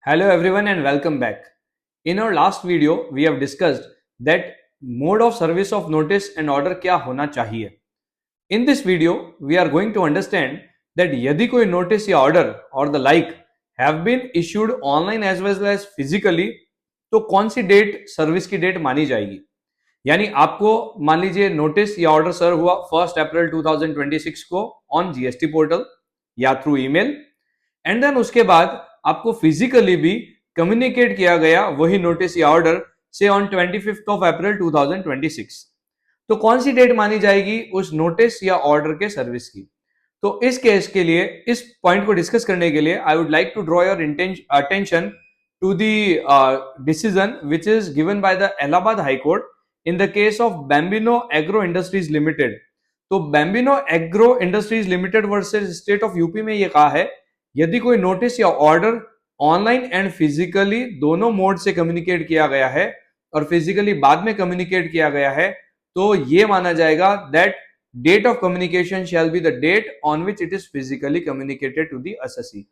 Hello everyone and welcome back. In our last video, we have discussed that mode of service of notice and order क्या होना चाहिए. In this video, we are going to understand that यदि कोई notice या order or the like have been issued online as well as physically, तो कौन सी debt service की date मानी जाएगी. यानी आपको मान लीजिए नोटिस या ऑर्डर सर्व हुआ 1 अप्रैल 2026 को ऑन जीएसटी पोर्टल या थ्रू ईमेल, एंड देन उसके बाद आपको फिजिकली भी कम्युनिकेट किया गया वही नोटिस या ऑर्डर से ऑन 25 ऑफ अप्रैल 2026. तो कौन सी डेट मानी जाएगी उस नोटिस या ऑर्डर के सर्विस की. तो इस केस के लिए, इस पॉइंट को डिस्कस करने के लिए I would like to draw your attention to the decision which is given by the Allahabad High Court in the case of Bambino Agro Industries Limited. तो Bambino Agro Industries Limited versus State of UP में ये कहा है यदि कोई notice या order online and physically दोनों mode से कम्युनिकेट किया गया है और फिजिकली बाद में कम्युनिकेट किया गया है, तो ये माना जाएगा that date of communication shall be the date on which it is physically communicated to the SSC.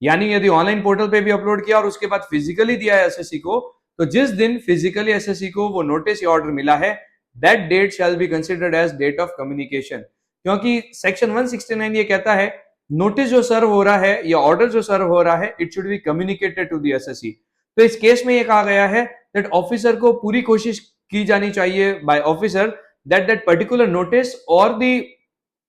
यानी यदि ऑनलाइन पोर्टल पे भी अपलोड किया और उसके बाद फिजिकली दिया है एसएससी को, तो जिस दिन फिजिकली एसएससी को वो नोटिस या ऑर्डर मिला है, that date shall be considered as date of communication. क्योंकि सेक्शन 169 ये कहता है नोटिस जो सर्व हो रहा है या ऑर्डर जो सर्व हो रहा है, it should be communicated to the SSC. तो इस केस में ये कहा गया है दैट ऑफिसर को पूरी कोशिश की जानी चाहिए by officer that particular notice और the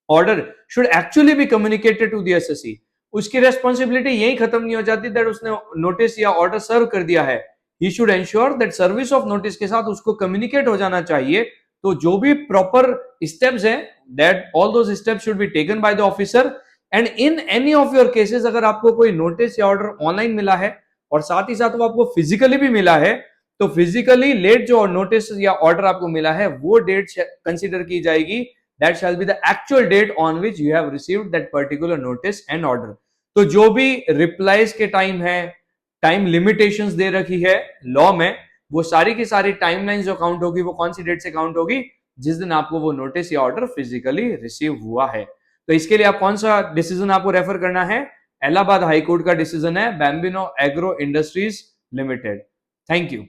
order should actually be communicated to the SSC. उसकी रेस्पॉन्सिबिलिटी यही खत्म नहीं हो जाती दैट उसने नोटिस या ऑर्डर सर्व कर दिया है. He should ensure that service of notice के साथ उसको कम्युनिकेट हो जाना चाहिए. तो जो भी प्रॉपर स्टेप्स हैं, that all those steps should be taken by the officer. And in any of your cases अगर आपको कोई नोटिस या ऑर्डर ऑनलाइन मिला है और साथ ही साथ वो आपको फिजिकली भी मिला है, तो फिजिकली लेट जो नोटिस या ऑर्डर आपको मिला है वो डेट कंसीडर की जाएगी. That shall be the actual date on which you have received that particular notice and order. तो जो भी रिप्लाईज के टाइम है, टाइम लिमिटेशंस दे रखी है लॉ में, वो सारी की सारी टाइमलाइन जो काउंट होगी वो कौन सी डेट से काउंट होगी, जिस दिन आपको वो नोटिस या ऑर्डर फिजिकली रिसीव हुआ है. तो इसके लिए आप कौन सा डिसीजन आपको रेफर करना है, इलाहाबाद हाई कोर्ट का डिसीजन है Bambino Agro Industries Limited. Thank you.